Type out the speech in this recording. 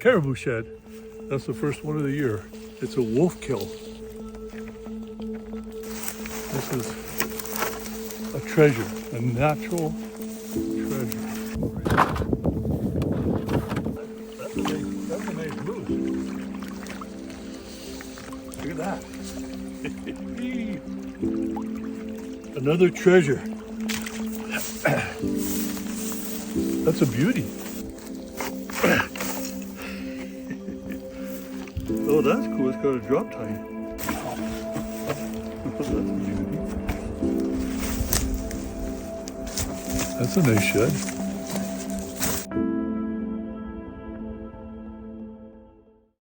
caribou shed. That's the first one of the year. It's a wolf kill. This is a treasure, a natural treasure. That's a nice moose. Look at that. Another treasure. That's a beauty. Oh, that's cool. It's got a drop tine. That's a beauty. That's a nice shed.